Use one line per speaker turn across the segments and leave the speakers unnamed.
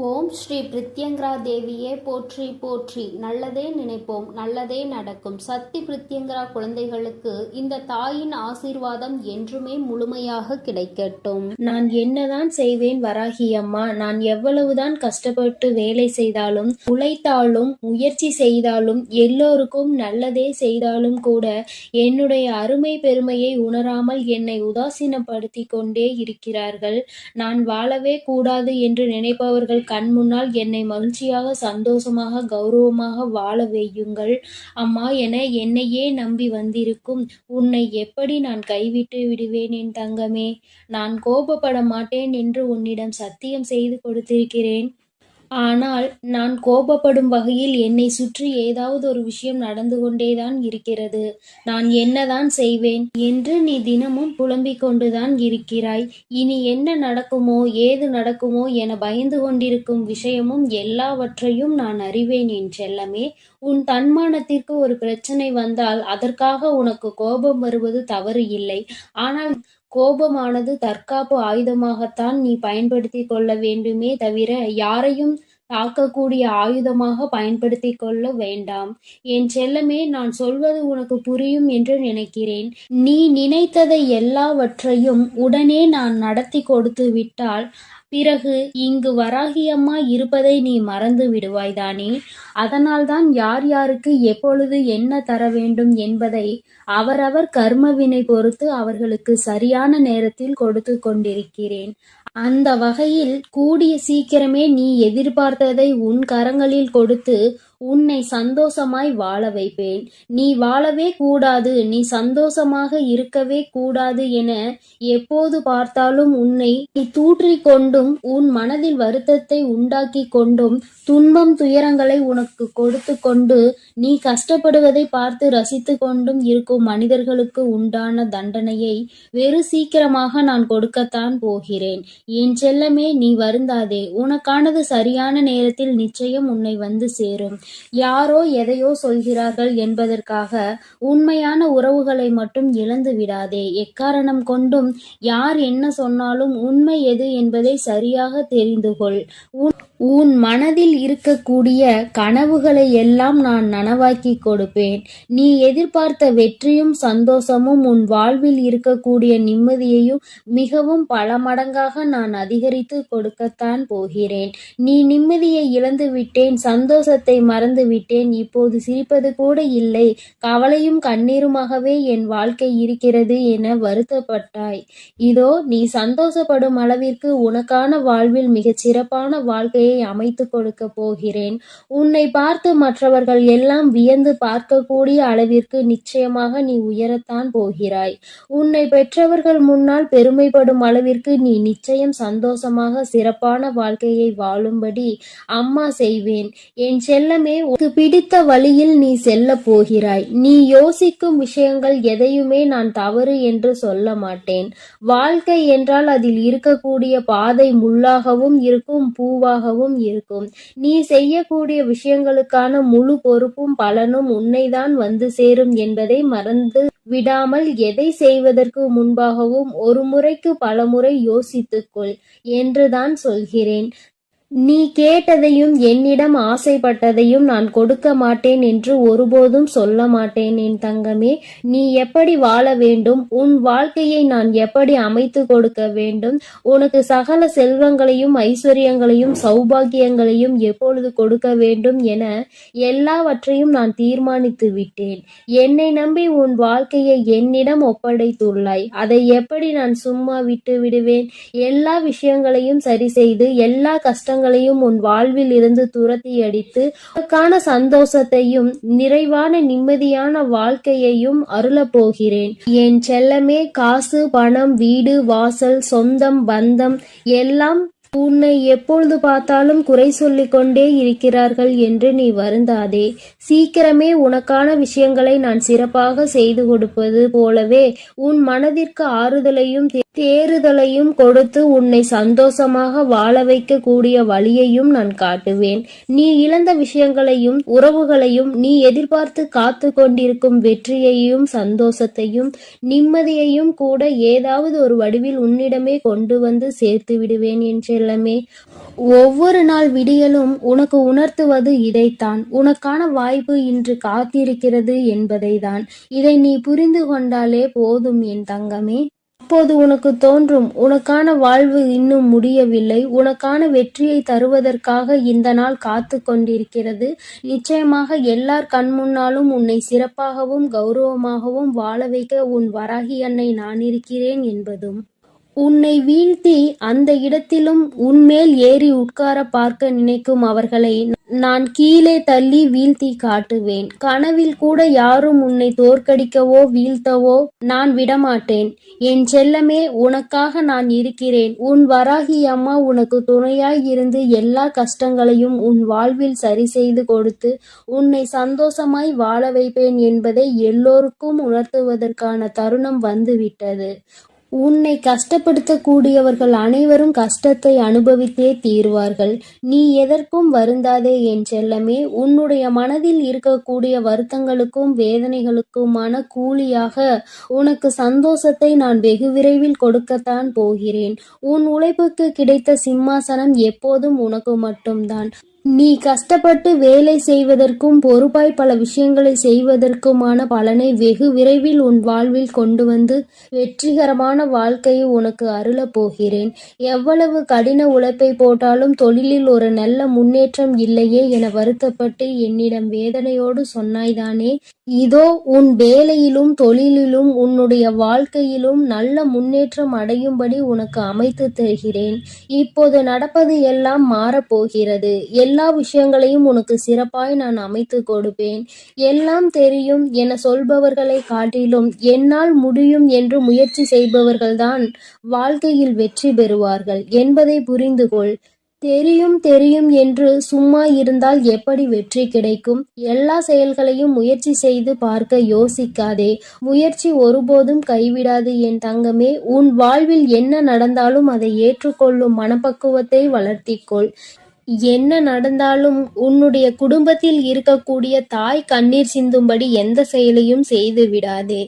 ஓம் ஸ்ரீ பிரித்யங்கரா தேவியே போற்றி போற்றி. நல்லதே நினைப்போம், நல்லதே நடக்கும். சக்தி பிரித்யங்கரா குழந்தைகளுக்கு இந்த தாயின் ஆசீர்வாதம் என்றுமே முழுமையாக கிடைக்கட்டும்.
நான் என்னதான் செய்வேன் வராகி அம்மா, நான் எவ்வளவுதான் கஷ்டப்பட்டு வேலை செய்தாலும், உழைத்தாலும், முயற்சி செய்தாலும், எல்லோருக்கும் நல்லதே செய்தாலும் கூட என்னுடைய அருமை பெருமையை உணராமல் என்னை உதாசீனப்படுத்தி கொண்டே இருக்கிறார்கள். நான் வாழவே கூடாது என்று நினைப்பவர்கள் கண் முன்னால் என்னை மகிழ்ச்சியாக, சந்தோஷமாக, கௌரவமாக வாழ வையுங்கள் அம்மா என என்னையே நம்பி வந்திருக்கும் உன்னை எப்படி நான் கைவிட்டு விடுவேன் என் தங்கமே? நான் கோபப்பட மாட்டேன் என்று உன்னிடம் சத்தியம் செய்து கொடுத்திருக்கிறேன். ஆனால் நான் கோபப்படும் வகையில் என்னை சுற்றி ஏதாவது ஒரு விஷயம் நடந்து கொண்டேதான் இருக்கிறது. நான் என்னதான் செய்வேன் என்று நீ தினமும் புலம்பிக் கொண்டுதான் இருக்கிறாய். இனி என்ன நடக்குமோ ஏது நடக்குமோ என பயந்து கொண்டிருக்கும் விஷயமும் எல்லாவற்றையும் நான் அறிவேன் என் செல்லமே. உன் தன்மானத்திற்கு ஒரு பிரச்சனை வந்தால் அதற்காக உனக்கு கோபம் வருவது தவறு இல்லை. ஆனால் கோபமானது தற்காப்பு ஆயுதமாகத்தான் நீ பயன்படுத்தி கொள்ள வேண்டுமே தவிர யாரையும் தாக்கக்கூடிய ஆயுதமாக பயன்படுத்தி கொள்ள வேண்டாம். என் செல்லமே, நான் சொல்வது உனக்கு புரியும் என்று நினைக்கிறேன். நீ நினைத்ததை எல்லாவற்றையும் உடனே நான் நடத்தி கொடுத்து விட்டால் பிறகு இங்கு வராகியம்மா இருப்பதை நீ மறந்து விடுவாய்தானே? அதனால்தான் யார் யாருக்கு எப்பொழுது என்ன தர வேண்டும் என்பதை அவரவர் கர்மவினை பொறுத்து அவர்களுக்கு சரியான நேரத்தில் கொடுத்து கொண்டிருக்கிறேன். அந்த வகையில் கூடிய சீக்கிரமே நீ எதிர்பார்த்ததை உன் கரங்களில் கொடுத்து உன்னை சந்தோஷமாய் வாழ வைப்பேன். நீ வாழவே கூடாது, நீ சந்தோஷமாக இருக்கவே கூடாது என எப்போது பார்த்தாலும் உன்னை தூற்றிக் கொண்டும் உன் மனதில் வருத்தத்தை உண்டாக்கி கொண்டும் துன்பம் துயரங்களை உனக்கு கொடுத்து கொண்டு நீ கஷ்டப்படுவதை பார்த்து ரசித்து கொண்டும் இருக்கும் மனிதர்களுக்கு உண்டான தண்டனையை வெறு சீக்கிரமாக நான் கொடுக்கத்தான் போகிறேன். என் செல்லமே, நீ வருந்தாதே. உனக்கானது சரியான நேரத்தில் நிச்சயம் உன்னை வந்து சேரும். யாரோ எதையோ சொல்கிறார்கள் என்பதற்காக உண்மையான உறவுகளை மட்டும் இழந்து விடாதே. எக்காரணம் கொண்டும் யார் என்ன சொன்னாலும் உண்மை எது என்பதை சரியாக தெரிந்து கொள். உன் மனதில் இருக்கக்கூடிய கனவுகளை எல்லாம் நான் நனவாக்கி கொடுப்பேன். நீ எதிர்பார்த்த வெற்றியும் சந்தோஷமும் உன் வாழ்வில் இருக்கக்கூடிய நிம்மதியையும் மிகவும் பல மடங்காக நான் அதிகரித்து கொடுக்கத்தான் போகிறேன். நீ நிம்மதியை இழந்து விட்டேன், சந்தோஷத்தை மறந்து விட்டேன், இப்போது சிரிப்பது கூட இல்லை, கவலையும் கண்ணீருமாகவே என் வாழ்க்கை இருக்கிறது என வருத்தப்பட்டாய். இதோ நீ சந்தோஷப்படும் அளவிற்கு உனக்கான வாழ்வில் மிகச் சிறப்பான வாழ்க்கையை அமைத்து கொடுக்க போகிறேன். உன்னை பார்த்து மற்றவர்கள் எல்லாம் வியந்து பார்க்கக்கூடிய அளவிற்கு நிச்சயமாக நீ உயரத்தான் போகிறாய். உன்னை பெற்றவர்கள் முன்னால் பெருமைப்படும் அளவிற்கு நீ நிச்சயம் சந்தோஷமாக சிறப்பான வாழ்க்கையை வாழும்படி அம்மா செய்வேன். என் செல்லமே, உனக்கு பிடித்த வழியில் நீ செல்ல போகிறாய். நீ யோசிக்கும் விஷயங்கள் எதையுமே நான் தவறு என்று சொல்ல மாட்டேன். வாழ்க்கை என்றால் அதில் இருக்கக்கூடிய பாதை முள்ளாகவும் இருக்கும், பூவாகவும் இருக்கும். நீ செய்யக்கூடிய விஷயங்களுக்கான முழு பொறுப்பும் பலனும் உன்னைதான் வந்து சேரும் என்பதை மறந்து விடாமல் எதை செய்வதற்கு முன்பாகவும் ஒரு முறைக்கு பல முறை யோசித்துக்கொள் என்றுதான் சொல்கிறேன். நீ கேட்டதையும் என்னிடம் ஆசைப்பட்டதையும் நான் கொடுக்க மாட்டேன் என்று ஒருபோதும் சொல்ல மாட்டேன் என் தங்கமே. நீ எப்படி வாழ வேண்டும், உன் வாழ்க்கையை நான் எப்படி அமைத்து கொடுக்க வேண்டும், உனக்கு சகல செல்வங்களையும் ஐஸ்வர்யங்களையும் சௌபாகியங்களையும் எப்பொழுது கொடுக்க வேண்டும் என எல்லாவற்றையும் நான் தீர்மானித்து விட்டேன். என்னை நம்பி உன் வாழ்க்கையை என்னிடம் ஒப்படைத்துள்ளாய். அதை எப்படி நான் சும்மா விட்டு விடுவேன்? எல்லா விஷயங்களையும் சரி செய்து எல்லா கஷ்டங்களையும் உன் வாழ்வில் இருந்து துரத்தி அடித்து உனக்கான சந்தோஷத்தையும் நிறைவான நிம்மதியான வாழ்க்கையையும் அருளப் போகிறேன். என் செல்லமே, காசு, பணம், வீடு, வாசல், சொந்தம், பந்தம் எல்லாம் உன்னை எப்பொழுது பார்த்தாலும் குறை சொல்லிக் கொண்டே இருக்கிறார்கள் என்று நீ வருந்தாதே. சீக்கிரமே உனக்கான விஷயங்களை நான் சிறப்பாக செய்து கொடுப்பது போலவே உன் மனதிற்கு ஆறுதலையும் தேறுதலையும் கொடுத்து உன்னை சந்தோஷமாக வாழ வைக்க கூடிய வழியையும் நான் காட்டுவேன். நீ இழந்த விஷயங்களையும் உறவுகளையும், நீ எதிர்பார்த்து காத்து கொண்டிருக்கும் வெற்றியையும் சந்தோஷத்தையும் நிம்மதியையும் கூட ஏதாவது ஒரு வடிவில் உன்னிடமே கொண்டு வந்து சேர்த்து விடுவேன் என் செல்லம். செல்லமே. ஒவ்வொரு நாள் விடியலும் உனக்கு உணர்த்துவது இதைத்தான். உனக்கான வாய்ப்பு இன்று காத்திருக்கிறது என்பதைதான். இதை நீ புரிந்து கொண்டாலே போதும் என் தங்கமே. அப்போது உனக்கு தோன்றும், உனக்கான வாழ்வு இன்னும் முடியவில்லை, உனக்கான வெற்றியை தருவதற்காக இந்த நாள் காத்து கொண்டிருக்கிறது. நிச்சயமாக எல்லார் கண்முன்னாலும் உன்னை சிறப்பாகவும் கௌரவமாகவும் வாழ வைக்க உன் வராகி அன்னை நான் இருக்கிறேன் என்பதும். உன்னை வீழ்த்தி அந்த இடத்திலும் உன்மேல் ஏறி உட்கார பார்க்க நினைக்கும் அவர்களை நான் கீழே தள்ளி வீழ்த்தி காட்டுவேன். கனவில் கூட யாரும் உன்னை தோற்கடிக்கவோ வீழ்த்தவோ நான் விடமாட்டேன். என் செல்லமே, உனக்காக நான் இருக்கிறேன். உன் வராகி அம்மா உனக்கு துணையாய் இருந்து எல்லா கஷ்டங்களையும் உன் வாழ்வில் சரி செய்து கொடுத்து உன்னை சந்தோஷமாய் வாழ வைப்பேன் என்பதை எல்லோருக்கும் உணர்த்துவதற்கான தருணம் வந்துவிட்டது. உன்னை கஷ்டப்படுத்தக்கூடியவர்கள் அனைவரும் கஷ்டத்தை அனுபவித்தே தீர்வார்கள். நீ எதற்கும் வருந்தாதே என் செல்லமே. உன்னுடைய மனதில் இருக்கக்கூடிய வருத்தங்களுக்கும் வேதனைகளுக்குமான கூலியாக உனக்கு சந்தோஷத்தை நான் வெகு விரைவில் கொடுக்கத்தான் போகிறேன். உன் உழைப்புக்கு கிடைத்த சிம்மாசனம் எப்போதும் உனக்கு மட்டும்தான். நீ கஷ்டப்பட்டு வேலை செய்வதற்கும் பொறுப்பாய் பல விஷயங்களை செய்வதற்குமான பலனை வெகு விரைவில் உன் வாழ்வில் கொண்டு வந்து வெற்றிகரமான வாழ்க்கையை உனக்கு அருளப் போகிறேன். எவ்வளவு கடின உழைப்பை போட்டாலும் தொழிலில் ஒரு நல்ல முன்னேற்றம் இல்லையே என வருத்தப்பட்டு என்னிடம் வேதனையோடு சொன்னாய்தானே. இதோ உன் வேலையிலும் தொழிலிலும் உன்னுடைய வாழ்க்கையிலும் நல்ல முன்னேற்றம் அடையும்படி உனக்கு அமைத்து தருகிறேன். இப்போது நடப்பது எல்லாம் மாறப்போகிறது. எல்லா விஷயங்களையும் உனக்கு சிறப்பாய் நான் அமைத்து கொடுப்பேன். எல்லாம் தெரியும் என சொல்பவர்களை காட்டிலும் என்னால் முடியும் என்று முயற்சி செய்பவர்கள்தான் வாழ்க்கையில் வெற்றி பெறுவார்கள் என்பதை புரிந்து கொள். தெரியும் தெரியும் என்று சும்மா இருந்தால் எப்படி வெற்றி கிடைக்கும்? எல்லா செயல்களையும் முயற்சி செய்து பார்க்க யோசிக்காதே. முயற்சி ஒருபோதும் கைவிடாது என் தங்கமே. உன் வாழ்வில் என்ன நடந்தாலும் அதை ஏற்றுக்கொள்ளும் மனப்பக்குவத்தை வளர்த்திக்கொள். என்ன நடந்தாலும் உன்னுடைய குடும்பத்தில் இருக்கக்கூடிய தாய் கண்ணீர் சிந்தும்படி எந்த செயலையும் செய்து விடாதே.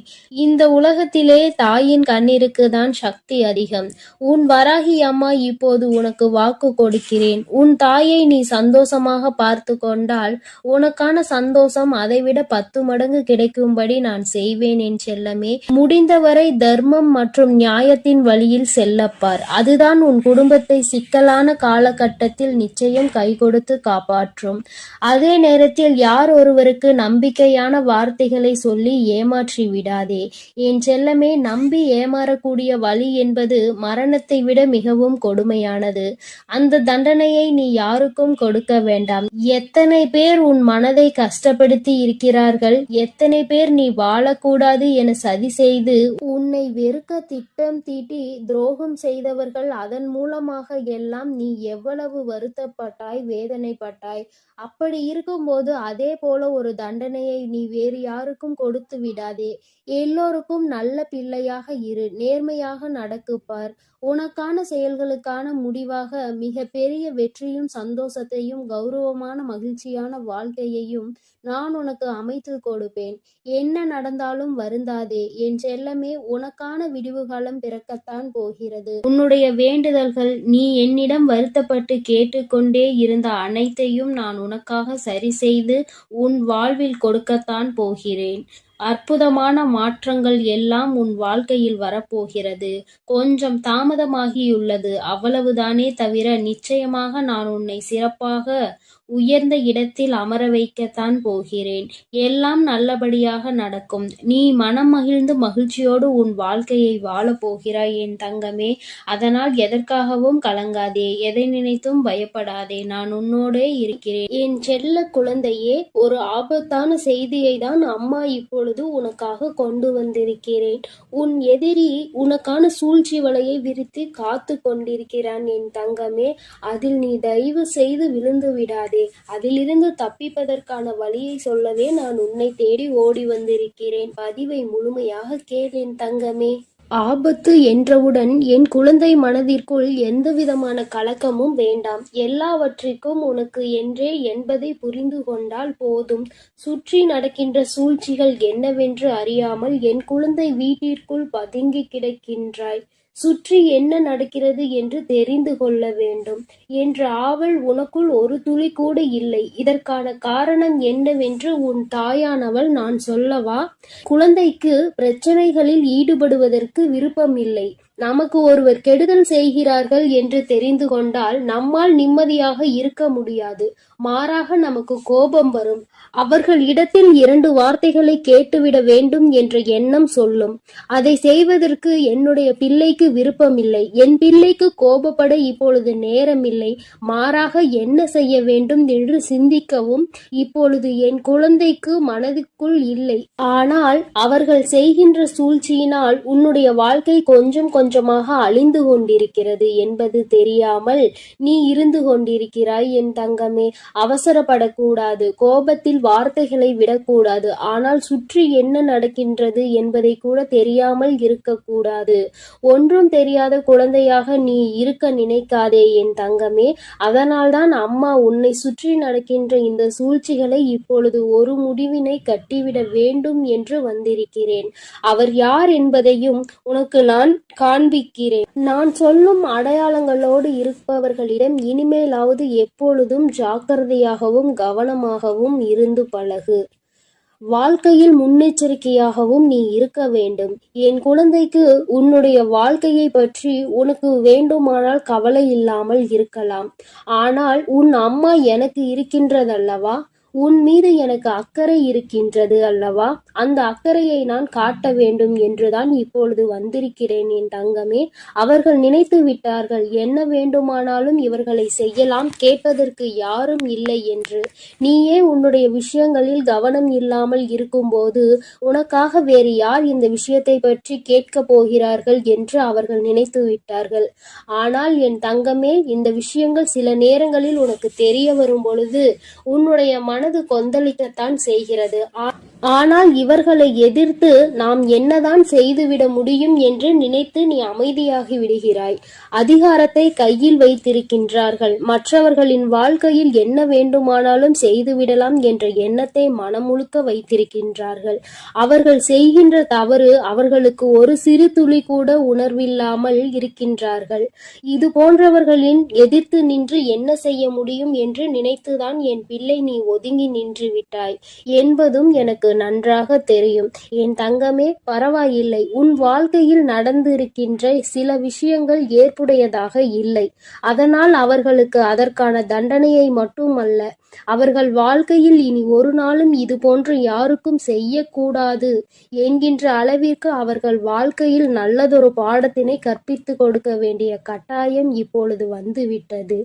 இந்த உலகத்திலே தாயின் கண்ணீருக்கு தான் சக்தி அதிகம். உன் வராகி அம்மா இப்போது உனக்கு வாக்கு கொடுக்கிறேன். உன் தாயை நீ சந்தோஷமாக பார்த்து கொண்டால் உனக்கான சந்தோஷம் அதைவிட 10 மடங்கு கிடைக்கும்படி நான் செய்வேன் என் செல்லமே. முடிந்தவரை தர்மம் மற்றும் நியாயத்தின் வழியில் செல்லப்பார். அதுதான் உன் குடும்பத்தை சிக்கலான காலகட்டத்தில் நிச்சயம் கை கொடுத்து காப்பாற்றும். அதே நேரத்தில் யார் ஒருவருக்கு நம்பிக்கையான வார்த்தைகளை சொல்லி ஏமாற்றி விடாதே என் செல்லமே. நம்பி ஏமாறக்கூடிய வழி என்பது மரணத்தை விட மிகவும் கொடுமையானது. அந்த தண்டனையை நீ யாருக்கும் கொடுக்க வேண்டாம். எத்தனை பேர் உன் மனதை கஷ்டப்படுத்தி இருக்கிறார்கள். எத்தனை பேர் நீ வாழக்கூடாது என சதி செய்து உன்னை வெறுக்க திட்டம் தீட்டி துரோகம் செய்தவர்கள். அதன் மூலமாக எல்லாம் நீ எவ்வளவு வருத்தப்பட்டாய், வேதனைப்பட்டாய். அப்படி இருக்கும்போது அதே போல ஒரு தண்டனையை நீ வேறு யாருக்கும் கொடுத்து விடாதே. எல்லோருக்கும் நல்ல பிள்ளையாக இரு. நேர்மையாக நடக்குப்பார். உனக்கான செயல்களுக்கான முடிவாக மிக பெரிய வெற்றியும் சந்தோஷத்தையும் கௌரவமான மகிழ்ச்சியான வாழ்க்கையையும் நான் உனக்கு அமைத்து கொடுப்பேன். என்ன நடந்தாலும் வருந்தாதே என் செல்லமே. உனக்கான விடிவு காலம் பிறக்கத்தான் போகிறது. உன்னுடைய வேண்டுதல்கள், நீ என்னிடம் வருத்தப்பட்டு கேட்டுக்கொண்டே இருந்த அனைத்தையும் நான் உனக்காக சரி செய்து உன் வாழ்வில் கொடுக்கத்தான் போகிறேன். அற்புதமான மாற்றங்கள் எல்லாம் உன் வாழ்க்கையில் வரப்போகிறது. கொஞ்சம் தாமதமாகியுள்ளது, அவ்வளவுதானே தவிர நிச்சயமாக நான் உன்னை சிறப்பாக உயர்ந்த இடத்தில் அமர வைக்கத்தான் போகிறேன். எல்லாம் நல்லபடியாக நடக்கும். நீ மனம் மகிழ்ந்து மகிழ்ச்சியோடு உன் வாழ்க்கையை வாழப் போகிறாய் என் தங்கமே. அதனால் எதற்காகவும் கலங்காதே, எதை நினைத்தும் பயப்படாதே. நான் உன்னோடே இருக்கிறேன் என் செல்ல குழந்தையே. ஒரு ஆபத்தான செய்தியை தான் அம்மா இப்பொழுது உனக்காக கொண்டு வந்திருக்கிறேன். உன் எதிரி உனக்கான சூழ்ச்சி வலையை விரித்து காத்து கொண்டிருக்கிறான் என் தங்கமே. அதில் நீ தயவு செய்து விழுந்து விடாதே. அதிலிருந்து தப்பிப்பதற்கான வழியை சொல்லவே நான் உன்னை தேடி ஓடி வந்திருக்கிறேன். பதிவை முழுமையாக கேள் என் தங்கமே. ஆபத்து என்றவுடன் என் குழந்தை மனதிற்குள் எந்தவிதமான கலக்கமும் வேண்டாம். எல்லாவற்றிற்கும் உனக்கு என்றே என்பதை புரிந்து கொண்டால் போதும். சுற்றி நடக்கின்ற சூழ்ச்சிகள் என்னவென்று அறியாமல் என் குழந்தை வீட்டிற்குள் பதுங்கி கிடக்கின்றாய். சுற்றி என்ன நடக்கிறது என்று தெரிந்து கொள்ள வேண்டும் என்ற ஆவல் உனக்குள் ஒரு துளி கூட இல்லை. இதற்கான காரணம் என்னவென்று உன் தாயானவள் நான் சொல்லவா? குழந்தைக்கு பிரச்சனைகளில் ஈடுபடுவதற்கு விருப்பமில்லை. நமக்கு ஒருவர் கெடுதல் செய்கிறார்கள் என்று தெரிந்து கொண்டால் நம்மால் நிம்மதியாக இருக்க முடியாது. மாறாக நமக்கு கோபம் வரும். அவர்கள் இடத்தில் 2 வார்த்தைகளை கேட்டுவிட வேண்டும் என்ற எண்ணம் சொல்லும். அதை செய்வதற்கு என்னுடைய பிள்ளைக்கு விருப்பமில்லை. என் பிள்ளைக்கு கோபப்பட இப்பொழுது நேரமில்லை. மாறாக என்ன செய்ய வேண்டும் என்று சிந்திக்கவும் இப்பொழுது என் குழந்தைக்கு மனதுக்குள் இல்லை. ஆனால் அவர்கள் செய்கின்ற சூழ்ச்சியினால் உன்னுடைய வாழ்க்கை கொஞ்சம் கொஞ்சமாக அழிந்து கொண்டிருக்கிறது என்பது தெரியாமல் நீ இருந்து கொண்டிருக்கிறாய் என் தங்கமே. அவசரப்படக்கூடாது. கோபத்தில் வார்த்தைகளை விடக்கூடாது. ஆனால் சுற்றி என்ன நடக்கின்றது என்பதை கூட தெரியாமல் இருக்கக்கூடாது. ஒன்றும் தெரியாத குழந்தையாக நீ இருக்க நினைக்காதே என் தங்கமே. அதனால்தான் அம்மா உன்னை சுற்றி நடக்கின்ற இந்த சூழ்ச்சிகளை இப்பொழுது ஒரு முடிவினை கட்டிவிட வேண்டும் என்று வந்திருக்கிறேன். அவர் யார் என்பதையும் உனக்கு நான் காண்பிக்கிறேன். நான் சொல்லும் அடையாளங்களோடு இருப்பவர்களிடம் இனிமேலாவது எப்பொழுதும் ஜாக்கிரதையாகவும் கவனமாகவும் இருந்து பழகு. வாழ்க்கையில் முன்னெச்சரிக்கையாகவும் நீ இருக்க வேண்டும். என் குழந்தைக்கு உன்னுடைய வாழ்க்கையை பற்றி உனக்கு வேண்டுமானால் கவலை இல்லாமல் இருக்கலாம். ஆனால் உன் அம்மா எனக்கு இருக்கின்றதல்லவா? உன் மீது எனக்கு அக்கறை இருக்கின்றது அல்லவா? அந்த அக்கறையை நான் காட்ட வேண்டும் என்றுதான் இப்பொழுது வந்திருக்கிறேன் என் தங்கமே. அவர்கள் நினைத்து விட்டார்கள் என்ன வேண்டுமானாலும் இவர்களை செய்யலாம், கேட்பதற்கு யாரும் இல்லை என்று. நீயே உன்னுடைய விஷயங்களில் கவனம் இல்லாமல் இருக்கும்போது உனக்காக வேறு யார் இந்த விஷயத்தை பற்றி கேட்கப் போகிறார்கள் என்று அவர்கள் நினைத்து விட்டார்கள். ஆனால் என் தங்கமே, இந்த விஷயங்கள் சில நேரங்களில் உனக்கு தெரிய வரும் பொழுது உன்னுடைய மனது கொந்தளிக்கத்தான் செய்கிறது. ஆனால் இவர்களை எதிர்த்து நாம் என்னதான் செய்துவிட முடியும் என்று நினைத்து நீ அமைதியாகி விடுகிறாய். அதிகாரத்தை கையில் வைத்திருக்கின்றார்கள். மற்றவர்களின் வாழ்க்கையில் என்ன வேண்டுமானாலும் செய்துவிடலாம் என்ற எண்ணத்தை மனமுழுக்க வைத்திருக்கின்றார்கள். அவர்கள் செய்கின்ற தவறு அவர்களுக்கு ஒரு சிறு துளி கூட உணர்வில்லாமல் இருக்கின்றார்கள். இது போன்றவர்களின் எதிர்த்து நின்று என்ன செய்ய முடியும் என்று நினைத்துதான் என் பிள்ளை நீ ஒதுங்கி நின்று விட்டாய் என்பதும் எனக்கு நன்றாக தெரியும். என் தங்கமே, பரவாயில்லை. உன் வாழ்க்கையில் நடந்திருக்கின்ற சில விஷயங்கள் ஏற்புடையதாக இல்லை. அதனால் அவர்களுக்கு அதற்கான தண்டனையை மட்டுமல்ல, அவர்கள் வாழ்க்கையில் இனி ஒரு நாளும் இது போன்று யாருக்கும் செய்யக்கூடாது என்கின்ற அளவிற்கு அவர்கள் வாழ்க்கையில் நல்லதொரு பாடத்தினை கற்பித்து கொடுக்க வேண்டிய கட்டாயம் இப்பொழுது வந்துவிட்டது.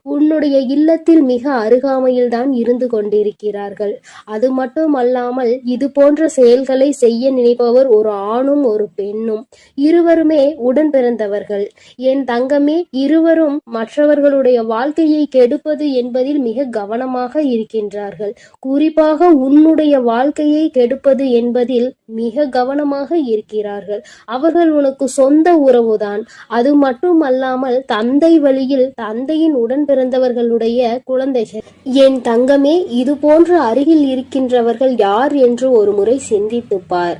உன்னுடைய இல்லத்தில் மிக அருகாமையில் தான் இருந்து கொண்டிருக்கிறார்கள். அது மட்டுமல்லாமல் இது போன்ற செயல்களை செய்ய நினைப்பவர் ஒரு ஆணும் ஒரு பெண்ணும். இருவருமே உடன் பிறந்தவர்கள். என் தங்கமே, இருவரும் மற்றவர்களுடைய வாழ்க்கையை கெடுப்பது என்பதில் மிக கவனமாக இருக்கின்றார்கள். குறிப்பாக உன்னுடைய வாழ்க்கையை கெடுப்பது என்பதில் மிக கவனமாக இருக்கிறார்கள். அவர்கள் உனக்கு சொந்த உறவுதான். அது மட்டுமல்லாமல் தந்தை வழியில் தந்தையின் உடன் பிறந்தவர்களுடைய குழந்தைகள். என் தங்கமே, இது போன்ற அருகில் இருக்கின்றவர்கள் யார் என்று ஒரு முறை சிந்தித்துப் பார்.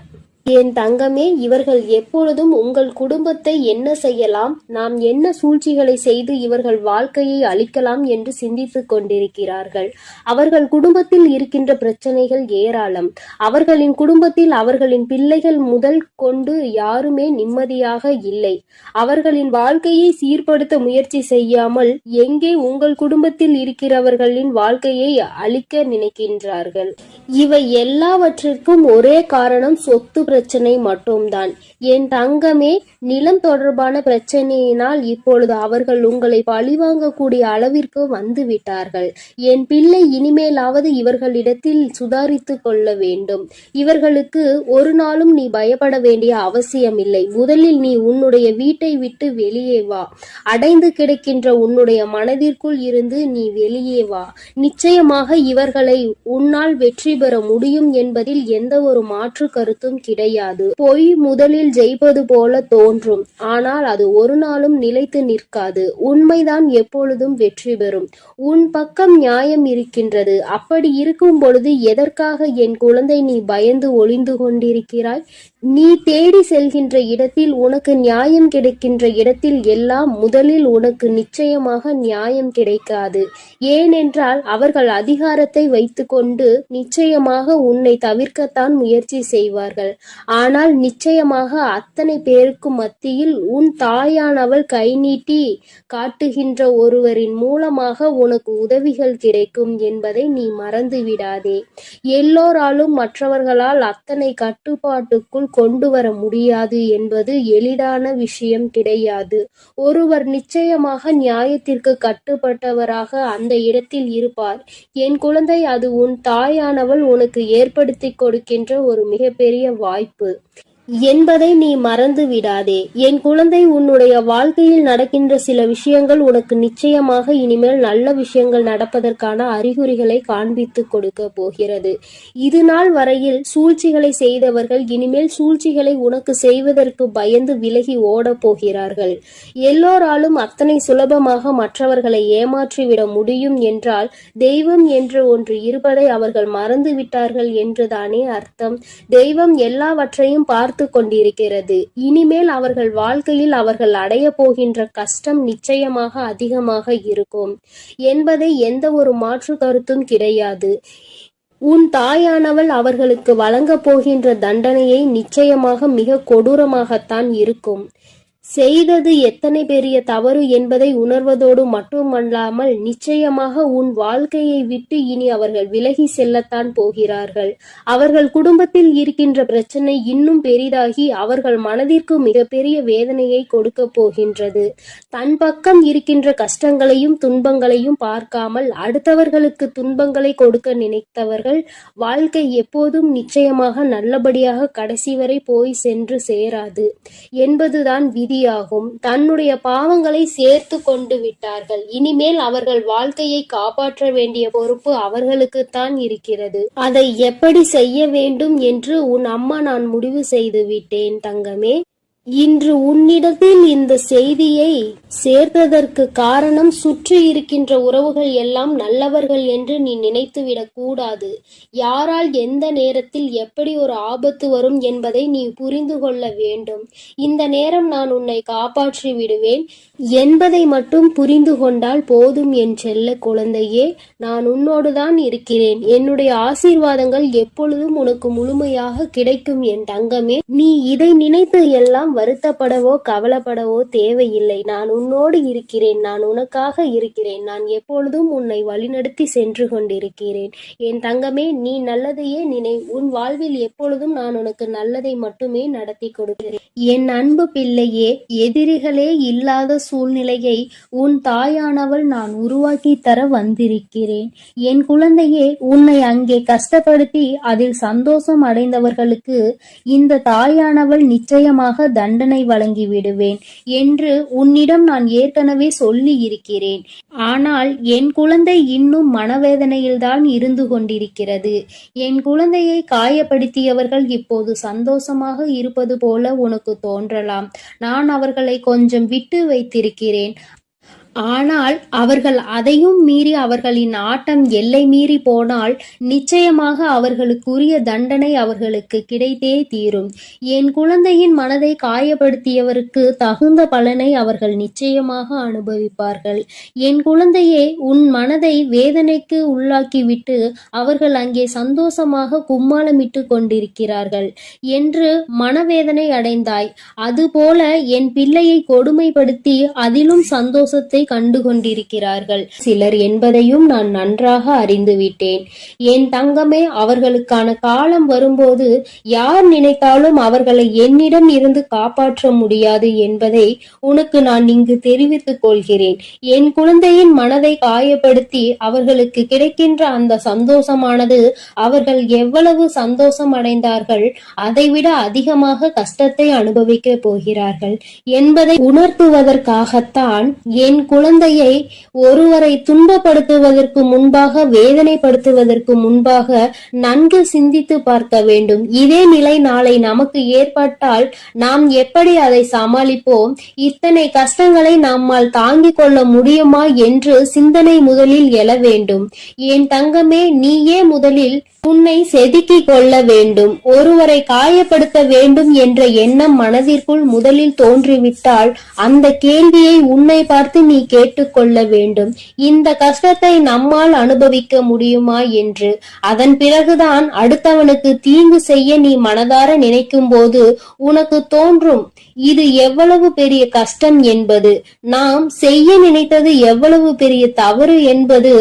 என் தங்கமே, இவர்கள் எப்பொழுதும் உங்கள் குடும்பத்தை என்ன செய்யலாம், நாம் என்ன சூழ்ச்சிகளை செய்து இவர்கள் வாழ்க்கையை அழிக்கலாம் என்று சிந்தித்துக் கொண்டிருக்கிறார்கள். அவர்கள் குடும்பத்தில் இருக்கின்ற பிரச்சனைகள் ஏராளம். அவர்களின் குடும்பத்தில் அவர்களின் பிள்ளைகள் முதல் கொண்டு யாருமே நிம்மதியாக இல்லை. அவர்களின் வாழ்க்கையை சீர்படுத்த முயற்சி செய்யாமல் எங்கே உங்கள் குடும்பத்தில் இருக்கிறவர்களின் வாழ்க்கையை அழிக்க நினைக்கின்றார்கள். இவை எல்லாவற்றிற்கும் ஒரே காரணம் சொத்து பிரச்சனை மட்டும்தான். என் தங்கமே, நிலம் தொடர்பான பிரச்சனையினால் இப்பொழுது அவர்கள் உங்களை பழிவாங்கக்கூடிய அளவிற்கு வந்து விட்டார்கள். என் பிள்ளை, இனிமேலாவது இவர்களிடத்தில் சுதாரித்து கொள்ள வேண்டும். இவர்களுக்கு ஒரு நாளும் நீ பயப்பட வேண்டிய அவசியமில்லை. முதலில் நீ உன்னுடைய வீட்டை விட்டு வெளியே வா. அடைந்து கிடக்கின்ற உன்னுடைய மனதிற்குள் இருந்து நீ வெளியே வா. நிச்சயமாக இவர்களை உன்னால் வெற்றி பெற முடியும் என்பதில் எந்த ஒரு மாற்று கருத்தும் கிடையாது. கிடையாது. பொய் முதலில் ஜெயிப்பது போல தோன்றும், ஆனால் அது ஒரு நாளும் நிலைத்து நிற்காது. உண்மைதான் எப்பொழுதும் வெற்றி பெறும். உன் பக்கம் நியாயம் இருக்கின்றது. அப்படி இருக்கும் பொழுது எதற்காக என் குழந்தை நீ பயந்து ஒளிந்து கொண்டிருக்கிறாய்? நீ தேடி செல்கின்ற இடத்தில், உனக்கு நியாயம் கிடைக்கின்ற இடத்தில் எல்லாம் முதலில் உனக்கு நிச்சயமாக நியாயம் கிடைக்காது. ஏனென்றால் அவர்கள் அதிகாரத்தை வைத்துக்கொண்டு நிச்சயமாக உன்னை தவிர்க்கத்தான் முயற்சி செய்வார்கள். ஆனால் நிச்சயமாக அத்தனை பேருக்கு மத்தியில் உன் தாயானவள் கை நீட்டி காட்டுகின்ற ஒருவரின் மூலமாக உனக்கு உதவிகள் கிடைக்கும் என்பதை நீ மறந்து விடாதே. எல்லோராலும் மற்றவர்களால் அத்தனை கட்டுப்பாட்டுக்குள் கொண்டு வர முடியாது என்பது எளிதான விஷயம் கிடையாது. ஒருவர் நிச்சயமாக நியாயத்திற்கு கட்டுப்பட்டவராக அந்த இடத்தில் இருப்பார். என் குழந்தை, அது உன் தாயானவள் உனக்கு ஏற்படுத்தி கொடுக்கின்ற ஒரு மிகப்பெரிய வாய்ப்பு என்பதை நீ மறந்து விடாதே. என் குழந்தை, உன்னுடைய வாழ்க்கையில் நடக்கின்ற சில விஷயங்கள் உனக்கு நிச்சயமாக இனிமேல் நல்ல விஷயங்கள் நடப்பதற்கான அறிகுறிகளை காண்பித்து கொடுக்க போகிறது. இது நாள் வரையில் சூழ்ச்சிகளை செய்தவர்கள் இனிமேல் சூழ்ச்சிகளை உனக்கு செய்வதற்கு பயந்து விலகி ஓட போகிறார்கள். எல்லோராலும் அத்தனை சுலபமாக மற்றவர்களை ஏமாற்றிவிட முடியும் என்றால் தெய்வம் என்று ஒன்று இருப்பதை அவர்கள் மறந்து விட்டார்கள் என்றுதானே அர்த்தம். தெய்வம் எல்லாவற்றையும் பார்த்து கொண்டிருக்கிறது. இனிமேல் அவர்கள் வாழ்க்கையில் அவர்கள் அடைய போகின்ற கஷ்டம் நிச்சயமாக அதிகமாக இருக்கும் என்பதை எந்த ஒரு மாற்று கருத்தும் கிடையாது. உன் தாயானவள் அவர்களுக்கு வழங்கப் போகின்ற தண்டனையை நிச்சயமாக மிக கொடூரமாகத்தான் இருக்கும். செய்தது எத்தனை பெரிய தவறு என்பதை உணர்வதோடு மட்டுமல்லாமல் நிச்சயமாக உன் வாழ்க்கையை விட்டு இனி அவர்கள் விலகி செல்லத்தான் போகிறார்கள். அவர்கள் குடும்பத்தில் இருக்கின்ற பிரச்சனை இன்னும் பெரிதாகி அவர்கள் மனதிற்கு மிகப்பெரிய வேதனையை கொடுக்க போகின்றது. தன் பக்கம் இருக்கின்ற கஷ்டங்களையும் துன்பங்களையும் பார்க்காமல் அடுத்தவர்களுக்கு துன்பங்களை கொடுக்க நினைத்தவர்கள் வாழ்க்கை எப்போதும் நிச்சயமாக நல்லபடியாக கடைசி வரை போய் சென்று சேராது என்பதுதான் விதியாகும். தன்னுடைய பாவங்களை சேர்த்து கொண்டு விட்டார்கள். இனிமேல் அவர்கள் வாழ்க்கையை காப்பாற்ற வேண்டிய பொறுப்பு அவர்களுக்குத்தான் இருக்கிறது. அதை எப்படி செய்ய வேண்டும் என்று உன் அம்மா நான் முடிவு செய்து விட்டேன் தங்கமே. இன்று உன்னிடத்தில் இந்த செய்தியை சேர்த்ததற்கு காரணம், சுற்றி இருக்கின்ற உறவுகள் எல்லாம் நல்லவர்கள் என்று நீ நினைத்துவிடக் கூடாது. யாரால் எந்த நேரத்தில் எப்படி ஒரு ஆபத்து வரும் என்பதை நீ புரிந்து கொள்ள வேண்டும். இந்த நேரம் நான் உன்னை காப்பாற்றி விடுவேன் என்பதை மட்டும் புரிந்து கொண்டால் போதும் என் செல்ல குழந்தையே. நான் உன்னோடுதான் இருக்கிறேன். என்னுடைய ஆசீர்வாதங்கள் எப்பொழுதும் உனக்கு முழுமையாக கிடைக்கும் என் தங்கமே. நீ இதை நினைத்து எல்லாம் வருத்தப்படவோ கவலைப்படவோ தேவையில்லை. நான் உன்னோடு இருக்கிறேன். நான் உனக்காக இருக்கிறேன். நான் எப்பொழுதும் உன்னை வழிநடத்தி சென்று கொண்டிருக்கிறேன். என் தங்கமே, நீ நல்லதையே நினை. உன் வாழ்வில் எப்பொழுதும் நான் உனக்கு நல்லதை மட்டுமே நடத்தி கொடுக்கிறேன். என் அன்பு பிள்ளையே, எதிரிகளே இல்லாத சூழ்நிலையை உன் தாயானவள் நான் உருவாக்கி தர வந்திருக்கிறேன். என் குழந்தையே, உன்னை அங்கே கஷ்டப்படுத்தி அதில் சந்தோஷம் அடைந்தவர்களுக்கு இந்த தாயானவள் நிச்சயமாக தண்டனை வழங்கி விடுவேன் என்று உன்னிடம் நான் ஏற்கனவே சொல்லி இருக்கிறேன். ஆனால் என் குழந்தை இன்னும் மனவேதனையில்தான் இருந்து கொண்டிருக்கிறது. என் குழந்தையை காயப்படுத்தியவர்கள் இப்போது சந்தோஷமாக இருப்பது போல உனக்கு தோன்றலாம். நான் அவர்களை கொஞ்சம் விட்டு வைத்திருக்கிறேன். ஆனால் அவர்கள் அதையும் மீறி அவர்களின் ஆட்டம் எல்லை மீறி போனால் நிச்சயமாக அவர்களுக்குரிய தண்டனை அவர்களுக்கு கிடைத்தே தீரும். என் குழந்தையின் மனதை காயப்படுத்தியவருக்கு தகுந்த பலனை அவர்கள் நிச்சயமாக அனுபவிப்பார்கள். என் குழந்தையே, உன் மனதை வேதனைக்கு உள்ளாக்கிவிட்டு அவர்கள் அங்கே சந்தோஷமாக கும்மாளமிட்டு கொண்டிருக்கிறார்கள் என்று மனவேதனை அடைந்தாய். அதுபோல என் பிள்ளையை கொடுமைப்படுத்தி அதிலும் சந்தோஷத்தை கண்டு கொண்டிருக்கிறார்கள் சிலர் என்பதையும் நான் நன்றாக அறிந்துவிட்டேன். என் தங்கமே, அவர்களுக்கான காலம் வரும்போது யார் நினைத்தாலும் அவர்களை என்னிடம் இருந்து காப்பாற்ற முடியாது என்பதை உனக்கு நான் இங்கு தெரிவித்துக் கொள்கிறேன். என் குழந்தையின் மனதை காயப்படுத்தி அவர்களுக்கு கிடைக்கின்ற அந்த சந்தோஷமானது அவர்கள் எவ்வளவு சந்தோஷம் அடைந்தார்கள் அதைவிட அதிகமாக கஷ்டத்தை அனுபவிக்க போகிறார்கள் என்பதை உணர்த்துவதற்காகத்தான் என் குழந்தையை ஒருவரை துன்பப்படுத்துவதற்கு முன்பாக, வேதனைப்படுத்துவதற்கு முன்பாக நன்கு சிந்தித்து பார்க்க வேண்டும். இதே நிலை நாளை நமக்கு ஏற்பட்டால் நாம் எப்படி அதை சமாளிப்போம்? இத்தனை கஷ்டங்களை நம்மால் தாங்கிக் கொள்ள முடியுமா என்று சிந்தனை முதலில் எழ வேண்டும். என் தங்கமே, நீயே முதலில் உன்னை செதுக்கிக் கொள்ள வேண்டும். ஒருவரை காயப்படுத்த வேண்டும் என்ற எண்ணம் மனதிற்குள் முதலில் தோன்றிவிட்டால் அந்த கேள்வியை உன்னை பார்த்து நீ கேட்டுக்கொள்ள வேண்டும். இந்த கஷ்டத்தை நம்மால் அனுபவிக்க முடியுமா என்று. அதன் பிறகுதான் அடுத்தவனுக்கு தீங்கு செய்ய நீ மனதார நினைக்கும் போது உனக்கு தோன்றும் இது எவ்வளவு பெரிய கஷ்டம் என்பது, நாம் செய்ய நினைத்தது எவ்வளவு பெரிய தவறு என்பது.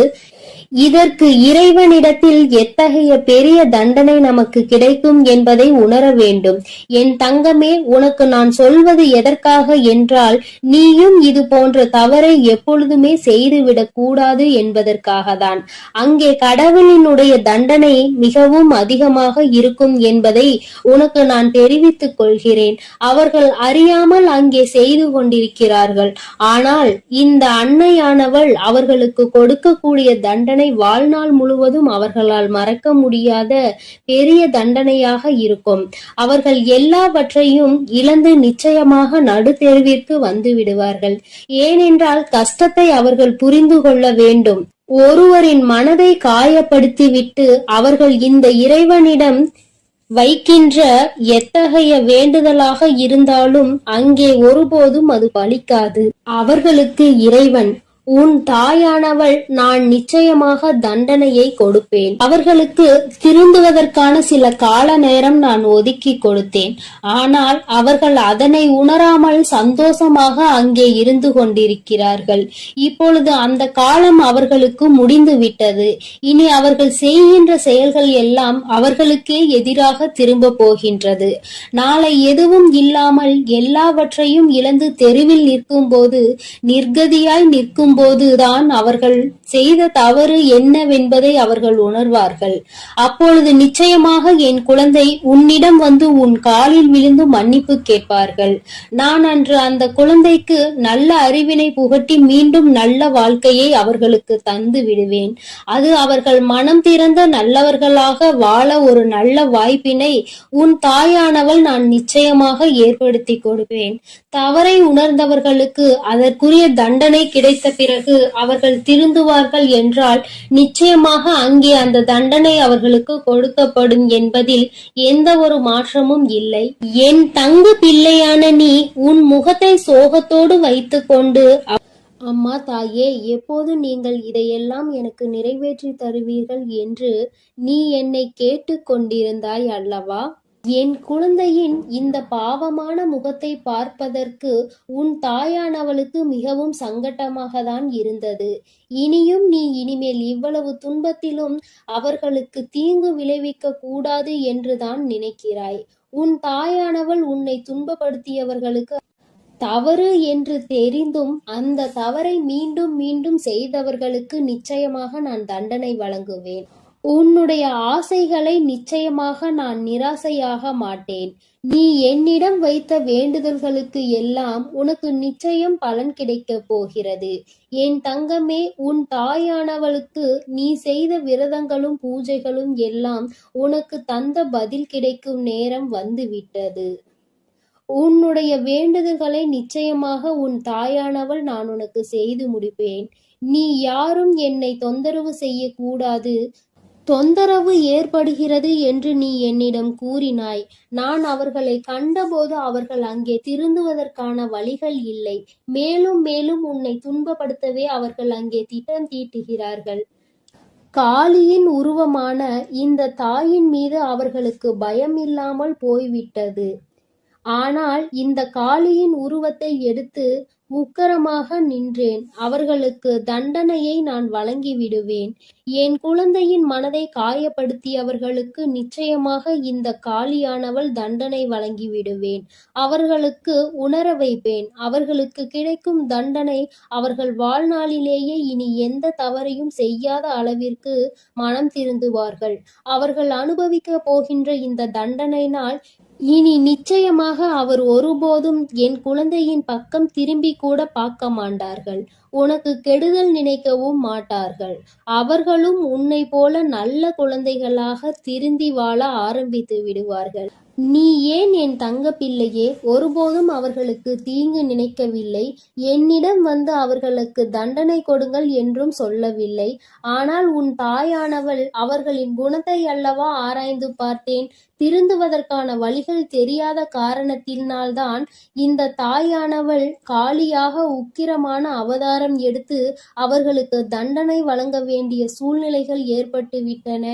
இதற்கு இறைவனிடத்தில் எத்தகைய பெரிய தண்டனை நமக்கு கிடைக்கும் என்பதை உணர வேண்டும். என் தங்கமே, உனக்கு நான் சொல்வது எதற்காக என்றால், நீயும் இது போன்ற தவறை எப்பொழுதுமே செய்துவிடக் கூடாது என்பதற்காகத்தான். அங்கே கடவுளினுடைய தண்டனை மிகவும் அதிகமாக இருக்கும் என்பதை உனக்கு நான் தெரிவித்துக் கொள்கிறேன். அவர்கள் அறியாமல் அங்கே செய்து கொண்டிருக்கிறார்கள். ஆனால் இந்த அன்னையானவள் அவர்களுக்கு கொடுக்கக்கூடிய தண்டனை வாழ்நாள் முழுவதும் அவர்களால் மறக்க முடியாத பெரிய தண்டனையாக இருக்கும். அவர்கள் எல்லாவற்றையும் இழந்து நிச்சயமாக நடுத்தெருவிற்கு வந்து விடுவார்கள். ஏனென்றால் கஷ்டத்தை அவர்கள் புரிந்து கொள்ள வேண்டும். ஒருவரின் மனதை காயப்படுத்திவிட்டு அவர்கள் இந்த இறைவனிடம் வைக்கின்ற எத்தகைய வேண்டுதலாக இருந்தாலும் அங்கே ஒருபோதும் அது பலிக்காது. அவர்களுக்கு இறைவன், உன் தாயானவள் நான் நிச்சயமாக தண்டனையை கொடுப்பேன். அவர்களுக்கு திருந்துவதற்கான சில கால நேரம் நான் ஒதுக்கி கொடுத்தேன். ஆனால் அவர்கள் அதனை உணராமல் சந்தோஷமாக அங்கே இருந்து கொண்டிருக்கிறார்கள். இப்பொழுது அந்த காலம் அவர்களுக்கு முடிந்து விட்டது. இனி அவர்கள் செய்கின்ற செயல்கள் எல்லாம் அவர்களுக்கே எதிராக திரும்ப போகின்றது. நாளை எதுவும் இல்லாமல் எல்லாவற்றையும் இழந்து தெருவில் நிற்கும் போது, நிர்கதியாய் நிற்கும் போதுதான் அவர்கள் செய்த தவறு என்னவென்பதை அவர்கள் உணர்வார்கள். அப்பொழுது நிச்சயமாக என் குழந்தை உன்னிடம் வந்து உன் காலில் விழுந்து மன்னிப்பு கேட்பார்கள். நான் அன்று அந்த குழந்தைக்கு நல்ல அறிவினை புகட்டி மீண்டும் நல்ல வாழ்க்கையை அவர்களுக்கு தந்து விடுவேன். அது அவர்கள் மனம் திறந்த நல்லவர்களாக வாழ ஒரு நல்ல வாய்ப்பினை உன் தாயானவள் நான் நிச்சயமாக ஏற்படுத்தி கொடுப்பேன். தவறை உணர்ந்தவர்களுக்கு அதற்குரிய தண்டனை கிடைத்த பிறகு அவர்கள் திருந்துவார்கள் என்றால் நிச்சயமாக அங்கே அந்த தண்டனை அவர்களுக்கு கொடுக்கப்படும் என்பதில் எந்த ஒரு மாற்றமும் இல்லை. என் தங்கு பிள்ளையான நீ உன் முகத்தை சோகத்தோடு வைத்துக்கொண்டு, அம்மா தாயே, எப்போது நீங்கள் இதையெல்லாம் எனக்கு நிறைவேற்றி தருவீர்கள் என்று நீ என்னை கேட்டு கொண்டிருந்தாய் அல்லவா? என் குழந்தையின் இந்த பாவமான முகத்தை பார்ப்பதற்கு உன் தாயானவளுக்கு மிகவும் சங்கட்டமாக தான் இருந்தது. இனியும் நீ இனிமேல் இவ்வளவு துன்பத்திலும் அவர்களுக்கு தீங்கு விளைவிக்க கூடாது என்றுதான் நினைக்கிறாய். உன் தாயானவள் உன்னை துன்பப்படுத்தியவர்களுக்கு தவறு என்று தெரிந்தும் அந்த தவறை மீண்டும் மீண்டும் செய்தவர்களுக்கு நிச்சயமாக நான் தண்டனை வழங்குவேன். உன்னுடைய ஆசைகளை நிச்சயமாக நான் நிராசையாக மாட்டேன். நீ என்னிடம் வைத்த வேண்டுதல்களுக்கு எல்லாம் உனக்கு நிச்சயம் பலன் கிடைக்கப் போகிறது. என் தங்கமே, உன் தாயானவளுக்கு நீ செய்த விரதங்களும் பூஜைகளும் எல்லாம் உனக்கு தந்த பதில் கிடைக்கும் நேரம் வந்துவிட்டது. உன்னுடைய வேண்டுதல்களை நிச்சயமாக உன் தாயானவள் நான் உனக்கு செய்து முடிப்பேன். நீ யாரும் என்னை தொந்தரவு செய்யக்கூடாது, தொந்தரவு ஏற்படுகிறது என்று நீ என்னிடம் கூறினாய். நான் அவர்களை கண்டபோது அவர்கள் அங்கே திருந்துவதற்கான வழிகள் இல்லை. மேலும் மேலும் உன்னை துன்பப்படுத்தவே அவர்கள் அங்கே திட்டம் தீட்டுகிறார்கள். காளியின் உருவமான இந்த தாயின் மீது அவர்களுக்கு பயம் இல்லாமல் போய்விட்டது. ஆனால் இந்த காளியின் உருவத்தை எடுத்து உக்கிரமாக நின்றேன். அவர்களுக்கு தண்டனையை நான் வழங்கி விடுவேன். என் குழந்தையின் மனதை காயப்படுத்தியவர்களுக்கு நிச்சயமாக இந்த காளியானவள் தண்டனை வழங்கி விடுவேன். அவர்களுக்கு உணர வைப்பேன். அவர்களுக்கு கிடைக்கும் தண்டனை அவர்கள் வாழ்நாளிலேயே இனி எந்த தவறையும் செய்யாத அளவிற்கு மனம் திருந்துவார்கள். அவர்கள் அனுபவிக்க போகின்ற இந்த தண்டனையினால் இனி நிச்சயமாக அவர் ஒருபோதும் என் குழந்தையின் பக்கம் திரும்பி கூட பார்க்க மாட்டார்கள். உனக்கு கெடுதல் நினைக்கவும் மாட்டார்கள். அவர்களும் உன்னை போல நல்ல குழந்தைகளாக திருந்தி வாழ ஆரம்பித்து விடுவார்கள். நீ ஏன் என் தங்க பிள்ளையே ஒருபோதும் அவர்களுக்கு தீங்கு நினைக்கவில்லை. என்னிடம் வந்து அவர்களுக்கு தண்டனை கொடுங்கள் என்றும் சொல்லவில்லை. ஆனால் உன் தாயானவள் அவர்களின் குணத்தை அல்லவா ஆராய்ந்து பார்த்தேன். திருந்துவதற்கான வழிகள் தெரியாத காரணத்தினால்தான் இந்த தாயானவள் காளியாக உக்கிரமான அவதாரம் எடுத்து அவர்களுக்கு தண்டனை வழங்க வேண்டிய சூழ்நிலைகள் ஏற்பட்டுவிட்டன.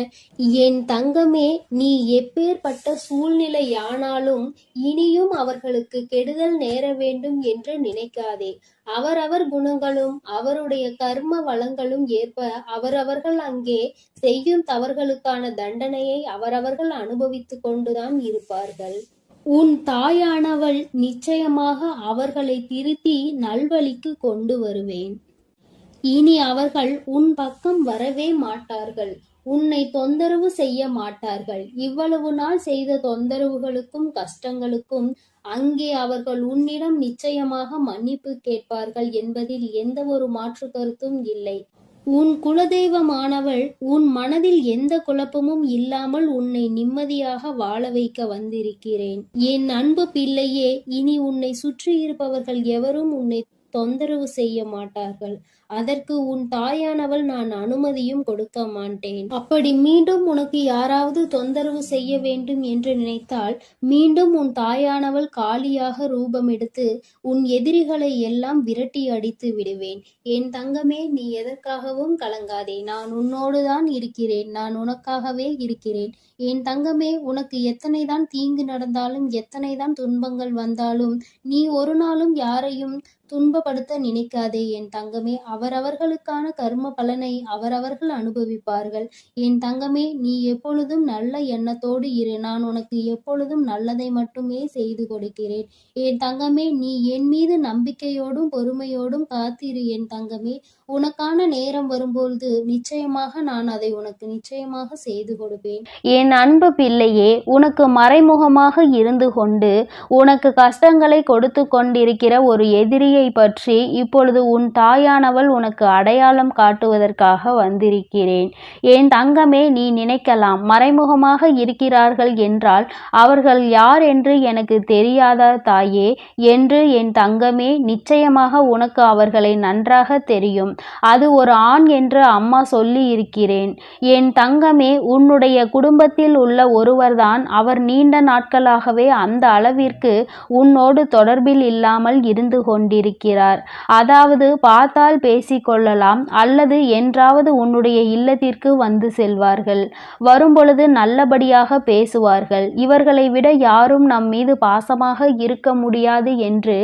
என் தங்கமே, நீ எப்பேற்பட்ட சூழ்நிலையானாலும் இனியும் அவர்களுக்கு கெடுதல் நேர வேண்டும் என்று நினைக்காதே. அவரவர் குணங்களும் அவருடைய கர்ம வளங்களும் ஏற்ப அவரவர்கள் அங்கே செய்யும் தவறுகளுக்கான தண்டனையை அவரவர்கள் அனுபவித்துக் கொண்டுதான் இருப்பார்கள். உன் தாயானவள் நிச்சயமாக அவர்களை திருத்தி நல்வழிக்கு கொண்டு வருவேன். இனி அவர்கள் உன் பக்கம் வரவே மாட்டார்கள். உன்னை தொந்தரவு செய்ய மாட்டார்கள். இவ்வளவு நாள் செய்த தொந்தரவுகளுக்கும் கஷ்டங்களுக்கும் அங்கே அவர்கள் உன்னிடம் நிச்சயமாக மன்னிப்பு கேட்பார்கள் என்பதில் எந்த ஒரு மாற்று கருத்தும் இல்லை. உன் குலதெய்வமானவள் உன் மனதில் எந்த குழப்பமும் இல்லாமல் உன்னை நிம்மதியாக வாழ வைக்க வந்திருக்கிறேன். என் அன்பு பிள்ளையே, இனி உன்னை சுற்றி இருப்பவர்கள் எவரும் உன்னை தொந்தரவு செய்ய மாட்டார்கள். அதற்கு உன் தாயானவள் நான் அனுமதியும் கொடுக்க மாட்டேன். அப்படி மீண்டும் உனக்கு யாராவது தொந்தரவு செய்ய வேண்டும் என்று நினைத்தால் மீண்டும் உன் தாயானவள் காளியாக ரூபம் எடுத்து உன் எதிரிகளை எல்லாம் விரட்டி அடித்து விடுவேன். என் தங்கமே, நீ எதற்காகவும் கலங்காதே. நான் உன்னோடுதான் இருக்கிறேன். நான் உனக்காகவே இருக்கிறேன். என் தங்கமே, உனக்கு எத்தனைதான் தீங்கு நடந்தாலும் எத்தனைதான் துன்பங்கள் வந்தாலும் நீ ஒரு நாளும் யாரையும் துன்பப்படுத்த நினைக்காதே என் தங்கமே. அவரவர்களுக்கான கர்ம பலனை அவரவர்கள் அனுபவிப்பார்கள். என் தங்கமே, நீ எப்பொழுதும் நல்ல எண்ணத்தோடு இரு. நான் உனக்கு எப்பொழுதும் நல்லதை மட்டுமே செய்து கொடுக்கிறேன். என் தங்கமே, நீ என் மீது நம்பிக்கையோடும் பொறுமையோடும் காத்திரு என் தங்கமே. உனக்கான நேரம் வரும்பொழுது நிச்சயமாக நான் அதை உனக்கு நிச்சயமாக செய்து கொடுப்பேன்.
என் அன்பு பிள்ளையே, உனக்கு மறைமுகமாக இருந்து கொண்டு உனக்கு கஷ்டங்களை கொடுத்து கொண்டிருக்கிற ஒரு எதிரியை பற்றி இப்பொழுது உன் தாயானவள் உனக்கு அடையாளம் காட்டுவதற்காக வந்திருக்கிறேன். என் தங்கமே, நீ நினைக்கலாம், மறைமுகமாக இருக்கிறார்கள் என்றால் அவர்கள் யார் என்று எனக்கு தெரியாதா தாயே என்று. என் தங்கமே, நிச்சயமாக உனக்கு அவர்களை நன்றாக தெரியும். அது ஒரு ஆண் என்று அம்மா சொல்லி இருக்கிறேன். என் தங்கமே, உன்னுடைய குடும்பத்தில் உள்ள ஒருவர்தான். அவர் நீண்ட நாட்களாகவே அந்த அளவிற்கு உன்னோடு தொடர்பில் இல்லாமல் இருந்து கொண்டிருக்கிறார். அதாவது பார்த்தால் பேசிக்கொள்ளலாம், அல்லது என்றாவது உன்னுடைய இல்லத்திற்கு வந்து செல்வார்கள். வரும்பொழுது நல்லபடியாக பேசுவார்கள். இவர்களை விட யாரும் நம் மீது பாசமாக இருக்க முடியாது என்று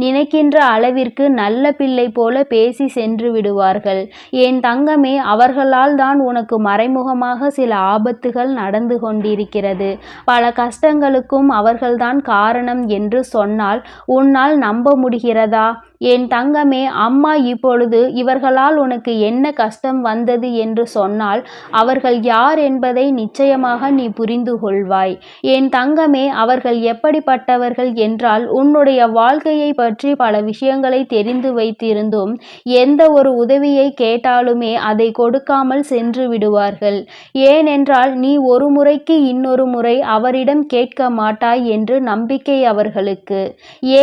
நினைக்கின்ற அளவிற்கு நல்ல பிள்ளை போல பேசி சென்று விடுவார்கள். என் தங்கமே, அவர்களால் தான் உனக்கு மறைமுகமாக சில ஆபத்துகள் நடந்து கொண்டிருக்கிறது. பல கஷ்டங்களுக்கும் அவர்கள்தான் காரணம் என்று சொன்னால் உன்னால் நம்ப முடிகிறதா? என் தங்கமே, அம்மா இப்பொழுது இவர்களால் உனக்கு என்ன கஷ்டம் வந்தது என்று சொன்னால் அவர்கள் யார் என்பதை நிச்சயமாக நீ புரிந்து கொள்வாய். என் தங்கமே, அவர்கள் எப்படிப்பட்டவர்கள் என்றால் உன்னுடைய வாழ்க்கையை பற்றி பல விஷயங்களை தெரிந்து வைத்திருந்தும் எந்த ஒரு உதவியை கேட்டாலுமே அதை கொடுக்காமல் சென்று விடுவார்கள். ஏனென்றால் நீ ஒரு முறைக்கு இன்னொரு முறை அவரிடம் கேட்க மாட்டாய் என்று நம்பிக்கை அவர்களுக்கு.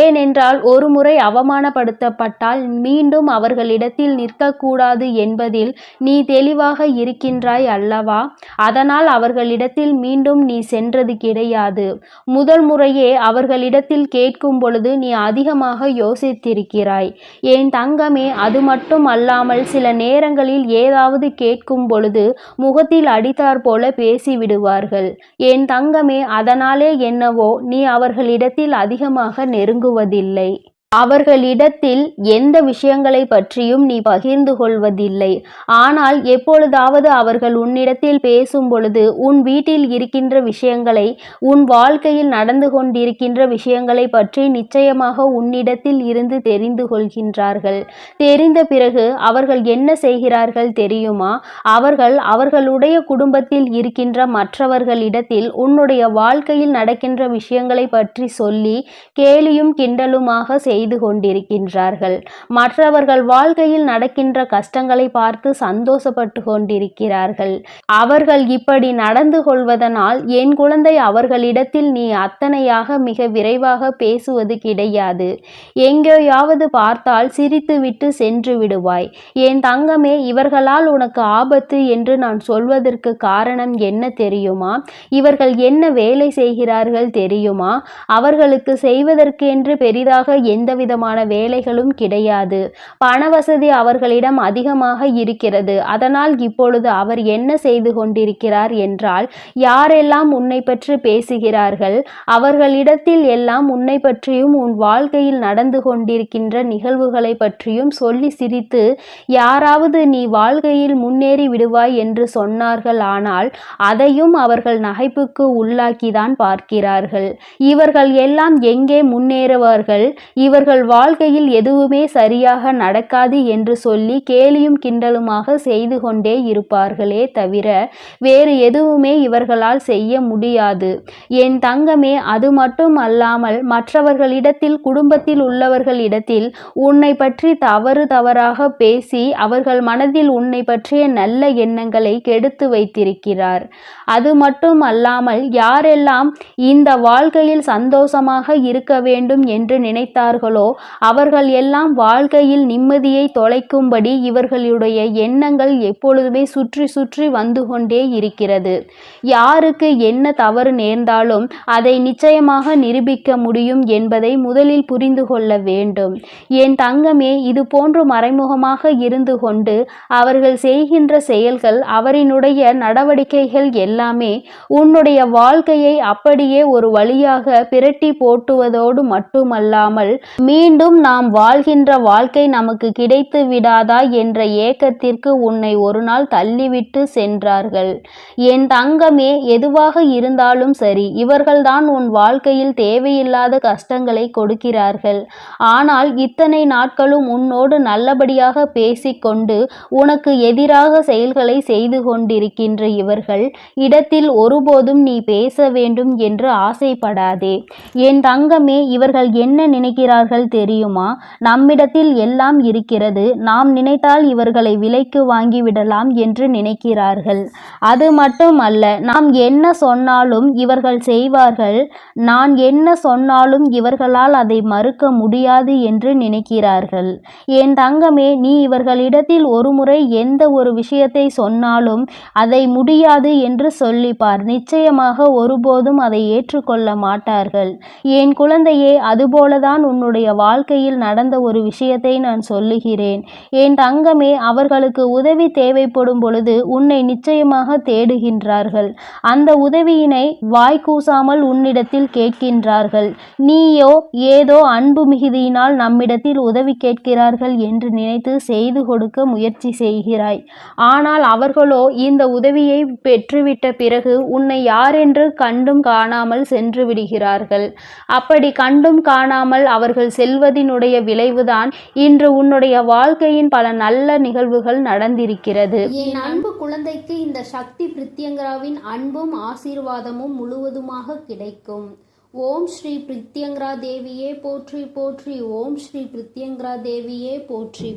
ஏனென்றால் ஒரு முறை அவமானப்படுத்தப்பட்டால் மீண்டும் அவர்களிடத்தில் நிற்கக்கூடாது என்பதில் நீ தெளிவாக இருக்கின்றாய் அல்லவா? அதனால் அவர்களிடத்தில் மீண்டும் நீ சென்றது கிடையாது. முதல் முறையே அவர்களிடத்தில் கேட்கும் பொழுது நீ அதிகமாக யோசித்திருக்கிறாய். என் தங்கமே, அது மட்டும் அல்லாமல் சில நேரங்களில் ஏதாவது கேட்கும் பொழுது முகத்தில் அடித்தாற் போல பேசிவிடுவார்கள். என் தங்கமே, அதனாலே என்னவோ நீ அவர்களிடத்தில் அதிகமாக நெருங்குவதில்லை. அவர்களிடத்தில் எந்த விஷயங்களை பற்றியும் நீ பகிர்ந்து கொள்வதில்லை. ஆனால் எப்பொழுதாவது அவர்கள் உன்னிடத்தில் பேசும் பொழுது உன் வீட்டில் இருக்கின்ற விஷயங்களை, உன் வாழ்க்கையில் நடந்து கொண்டிருக்கின்ற விஷயங்களை பற்றி நிச்சயமாக உன்னிடத்தில் இருந்து தெரிந்து கொள்கின்றார்கள். தெரிந்த பிறகு அவர்கள் என்ன செய்கிறார்கள் தெரியுமா? அவர்களுடைய குடும்பத்தில் இருக்கின்ற மற்றவர்களிடத்தில் உன்னுடைய வாழ்க்கையில் நடக்கின்ற விஷயங்களை பற்றி சொல்லி கேலியும் கிண்டலுமாக செய்து கொண்டிருக்கின்றார்கள். மற்றவர்கள் வாழ்க்கையில் நடக்கின்ற கஷ்டங்களை பார்த்து சந்தோஷப்பட்டு கொண்டிருக்கிறார்கள். அவர்கள் இப்படி நடந்து கொள்வதனால் என் குழந்தை, அவர்களிடத்தில் நீ அத்தனையாக மிக விரைவாக பேசுவது கிடையாது. எங்கேயாவது பார்த்தால் சிரித்துவிட்டு சென்று விடுவாய். என் தங்கமே, இவர்களால் உனக்கு ஆபத்து என்று நான் சொல்வதற்கு காரணம் என்ன தெரியுமா? இவர்கள் என்ன வேலை செய்கிறார்கள் தெரியுமா? அவர்களுக்கு செய்வதற்கென்று பெரிதாக எந்தவிதமான வேலைகளும் கிடையாது. பண வசதி அவர்களிடம் அதிகமாக இருக்கிறது. அதனால் இப்பொழுது அவர் என்ன செய்து கொண்டிருக்கிறார் என்றால், யாரெல்லாம் உன்னை பற்றி பேசுகிறார்கள் அவர்களிடத்தில் எல்லாம் உன்னை பற்றியும் உன் வாழ்க்கையில் நடந்து கொண்டிருக்கின்ற நிகழ்வுகளை பற்றியும் சொல்லி சிரித்து, யாராவது நீ வாழ்க்கையில் முன்னேறி விடுவாய் என்று சொன்னார்கள். ஆனால் அதையும் அவர்கள் நகைப்புக்கு உள்ளாக்கிதான் பார்க்கிறார்கள். இவர்கள் எல்லாம் எங்கே முன்னேறுவார்கள்? இவர்கள் வாழ்க்கையில் எதுவுமே சரியாக நடக்காது என்று சொல்லி கேலியும் கிண்டலுமாக செய்து கொண்டே இருப்பார்களே தவிர வேறு எதுவுமே இவர்களால் செய்ய முடியாது. என் தங்கமே, அது மட்டும் அல்லாமல் மற்றவர்களிடத்தில், குடும்பத்தில் உள்ளவர்களிடத்தில் உன்னை பற்றி தவறாக பேசி அவர்கள் மனதில் உன்னை பற்றிய நல்ல எண்ணங்களை கெடுத்து வைத்திருக்கிறார். அது மட்டும் அல்லாமல் யாரெல்லாம் இந்த வாழ்க்கையில் சந்தோஷமாக இருக்க வேண்டும் என்று நினைத்தார்களோ அவர்கள் எல்லாம் வாழ்க்கையில் நிம்மதியை தொலைக்கும்படி இவர்களுடைய எண்ணங்கள் எப்பொழுதுமே சுற்றி சுற்றி வந்து கொண்டே இருக்கிறது. யாருக்கு என்ன தவறு நேர்ந்தாலும் அதை நிச்சயமாக நிரூபிக்க முடியும் என்பதை முதலில் புரிந்து கொள்ள வேண்டும். என் தங்கமே, இது போன்று மறைமுகமாக இருந்து கொண்டு அவர்கள் செய்கின்ற செயல்கள், அவரினுடைய நடவடிக்கைகள் எல்லாமே உன்னுடைய வாழ்க்கையை அப்படியே ஒரு வழியாக பிரட்டி போட்டுவதோடு மட்டுமல்லாமல் மீண்டும் நாம் வாழ்கின்ற வாழ்க்கை நமக்கு கிடைத்து விடாதா என்ற ஏக்கத்திற்கு உன்னை ஒரு நாள் தள்ளிவிட்டு சென்றார்கள். என் தங்கமே, எதுவாக இருந்தாலும் சரி, இவர்கள்தான் உன் வாழ்க்கையில் தேவையில்லாத கஷ்டங்களை கொடுக்கிறார்கள். ஆனால் இத்தனை நாட்களும் உன்னோடு நல்லபடியாக பேசிக்கொண்டு உனக்கு எதிராக செயல்களை செய்து கொண்டிருக்கின்ற இவர்கள் இடத்தில் ஒருபோதும் நீ பேச வேண்டும் என்று ஆசைப்படாதே. என் தங்கமே, இவர்கள் என்ன நினைக்கிறார்கள் தெரியுமா? நம்மிடத்தில் எல்லாம் இருக்கிறது, நாம் நினைத்தால் இவர்களை விலைக்கு வாங்கிவிடலாம் என்று நினைக்கிறார்கள். அது மட்டுமல்ல, நாம் என்ன சொன்னாலும் இவர்கள் செய்வார்கள், நான் என்ன சொன்னாலும் இவர்களால் அதை மறுக்க முடியாது என்று நினைக்கிறார்கள். என் தங்கமே, நீ இவர்களிடத்தில் ஒருமுறை எந்த ஒரு விஷயத்தை சொன்னாலும் அதை முடியாது என்று சொல்லிப்பார். நிச்சயமாக ஒருபோதும் அதை ஏற்றுக்கொள்ள மாட்டார்கள். என் குழந்தையே, அதுபோலதான் உன்னுடைய வாழ்க்கையில் நடந்த ஒரு விஷயத்தை நான் சொல்லுகிறேன். என் தங்கமே, அவர்களுக்கு உதவி தேவைப்படும் பொழுது உன்னை நிச்சயமாக தேடுகின்றார்கள். அந்த உதவியினை வாய்க்கூசாமல் உன்னிடத்தில் கேட்கின்றார்கள். நீயோ ஏதோ அன்பு மிகுதியினால் நம்மிடத்தில் உதவி கேட்கிறார்கள் என்று நினைத்து செய்து கொடுக்க முயற்சி செய்கிறாய். ஆனால் அவர்களோ இந்த உதவியை பெற்றுவிட்ட பிறகு உன்னை யாரென்று கண்டும் காணாமல் சென்று விடுகிறார்கள். அப்படி கண்டும் காணாமல் அவர்கள் செல்வதினுடைய விளைவுதான் இன்று உன்னுடைய வாழ்க்கையின் பல நல்ல நிகழ்வுகள் நடந்திருக்கிறது.
என் அன்பு குழந்தைக்கு இந்த சக்தி பிரித்யங்கராவின் அன்பும் ஆசீர்வாதமும் முழுவதுமாக கிடைக்கும். ஓம் ஸ்ரீ பிரித்யங்கரா தேவியே போற்றி போற்றி. ஓம் ஸ்ரீ பிரித்யங்கரா தேவியே போற்றி.